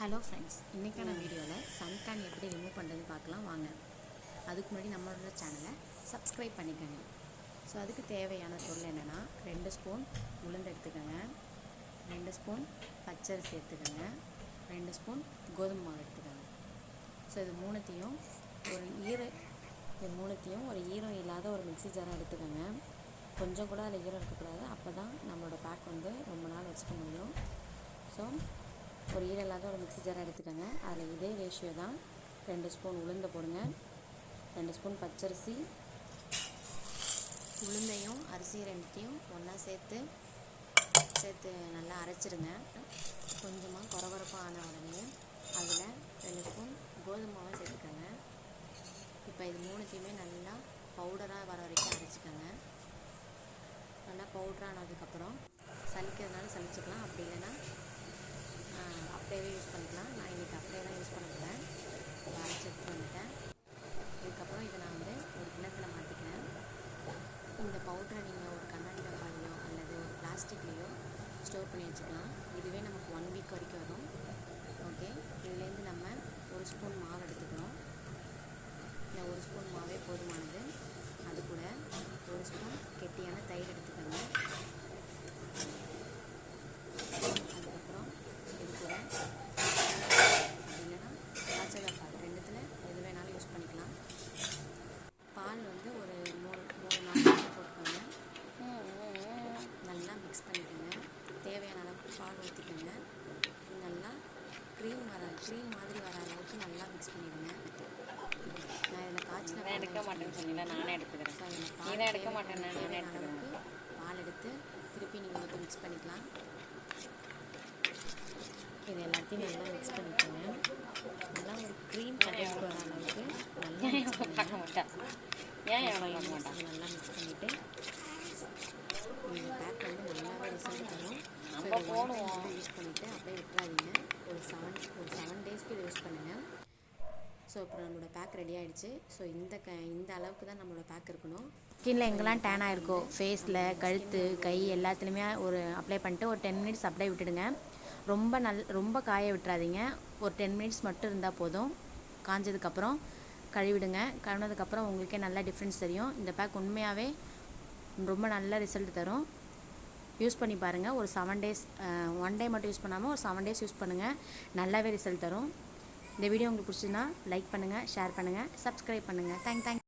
Hello friends, இன்றைக்கான வீடியோவில் suntan எப்படி ரிமூவ் பண்ணுறதுன்னு பார்க்கலாம் வாங்க. அதுக்கு முன்னாடி நம்மளோட சேனலை சப்ஸ்கிரைப் பண்ணிக்கோங்க. ஸோ அதுக்கு தேவையான பொருள் என்னென்னா 2 ஸ்பூன் உளுந்து எடுத்துக்கோங்க, 2 ஸ்பூன் பச்சரிசி எடுத்துக்கோங்க, 2 ஸ்பூன் கோதுமை மாவு எடுத்துக்கோங்க. ஸோ இது மூணுத்தையும் ஒரு ஈரம் இல்லாத ஒரு மிக்ஸி ஜாரை எடுத்துக்கோங்க. கொஞ்சம் கூட அதில் ஈரம் இருக்கக்கூடாது, அப்போ தான் நம்மளோட பேக் ரொம்ப நாள் வச்சுக்க முடியும். ஸோ ஒரு ஈரம் இல்லாத ஒரு மிக்ஸி ஜாரை எடுத்துக்கோங்க. அதில் இதே ரேஷியோ தான் 2 ஸ்பூன் உளுந்தை போடுங்க, 2 ஸ்பூன் பச்சரிசி. உளுந்தையும் அரிசி ரெண்டுத்தையும் ஒன்றா சேர்த்து நல்லா அரைச்சிருங்க. கொஞ்சமாக கொரகொரப்பாக ஆன உடனே அதில் 2 ஸ்பூன் கோதுமை மாவை சேர்த்துக்கோங்க. இப்போ இது மூணுத்தையுமே நல்லா பவுடராக வர வரைக்கும் அரைச்சிக்கோங்க. நல்லா பவுடராக ஆனதுக்கப்புறம் சலிக்கிறதுனால சலிச்சுக்கலாம், அப்படி இல்லைன்னா அப்படியே யூஸ் பண்ணிக்கலாம். நான் இன்றைக்கி அப்படியே தான் யூஸ் பண்ண போகிறேன். அரைச்சி எடுத்துகிட்டு வந்துட்டேன். இதுக்கப்புறம் இதை நான் ஒரு கிண்ணத்தில் மாற்றிக்கிறேன். இந்த பவுடரை நீங்கள் ஒரு கண்ணாடி டப்பாலையோ அல்லது ஒரு பிளாஸ்டிக்லேயோ ஸ்டோர் பண்ணி வச்சுக்கலாம். இதுவே நமக்கு 1 வீக் வரைக்கும் வரும். ஓகே, இதுலேருந்து நம்ம 1 ஸ்பூன் மாவு எடுத்துக்கிறோம். இந்த 1 ஸ்பூன் மாவே போதுமானது. அது கூட 1 ஸ்பூன் கெட்டியான தயிர் எடுத்துக்கோங்க. அதுக்கப்புறம் இது கூட இல்லைன்னா காய்ச்சல பால், ரெண்டுத்தில் எது வேணாலும் யூஸ் பண்ணிக்கலாம். பால் ஒரு 3-4 போட்டுக்கோங்க. நல்லா மிக்ஸ் பண்ணிக்கோங்க. தேவையான அளவுக்கு பால் ஊற்றிக்கோங்க. நல்லா க்ரீம் மாதிரி வர அளவுக்கு நல்லா மிக்ஸ் பண்ணிவிடுங்க. நான் இதில் காய்ச்சல எடுக்க மாட்டேன்னு சொன்னீங்களா, நானே எடுத்துக்கிறேன். ஸோ அதில் பால் எடுக்க மாட்டேன், தேவையான அளவுக்கு பால் எடுத்து திருப்பி நீங்கள் ஊற்றி மிக்ஸ் பண்ணிக்கலாம். இது எல்லாத்தையும் நல்லா மிக்ஸ் பண்ணிக்கோங்க. நல்லா ஒரு க்ரீம் கலருக்கு வர அளவுக்கு நல்லா மிக்ஸ் பண்ணிவிட்டு நல்லா மிக்ஸ் பண்ணிவிட்டு இந்த பேக் நல்லாவே ரிசல்ட் தரும். யூஸ் பண்ணிவிட்டு அப்படியே விட்டுறாதீங்க. ஒரு 7 டேஸ்க்கு இதை யூஸ் பண்ணுங்கள். ஸோ இப்போ நம்மளோட பேக் ரெடி ஆகிடுச்சு. ஸோ இந்த அளவுக்கு தான் நம்மளோட பேக் இருக்கணும். ஸ்கின்ல எங்கெல்லாம் டேன் ஆகிருக்கோ, ஃபேஸில், கழுத்து, கை எல்லாத்துலேயுமே அப்ளை பண்ணிட்டு ஒரு 10 மினிட்ஸ் அப்படியே விட்டுடுங்க. ரொம்ப காய விட்டுறாதீங்க. ஒரு 10 மினிட்ஸ் மட்டும் இருந்தால் போதும். காஞ்சதுக்கப்புறம் கழுவிடுங்க. கழுவினதுக்கப்புறம் உங்களுக்கே நல்லா டிஃப்ரென்ஸ் தெரியும். இந்த பேக் உண்மையாகவே ரொம்ப நல்ல ரிசல்ட் தரும். யூஸ் பண்ணி பாருங்கள். ஒரு 7 டேஸ், 1 டே மட்டும் யூஸ் பண்ணாமல் ஒரு 7 டேஸ் யூஸ் பண்ணுங்கள். நல்லாவே ரிசல்ட் தரும். இந்த வீடியோ உங்களுக்கு பிடிச்சிதுன்னா லைக் பண்ணுங்கள், ஷேர் பண்ணுங்கள், சப்ஸ்கிரைப் பண்ணுங்கள். தேங்க்யூ.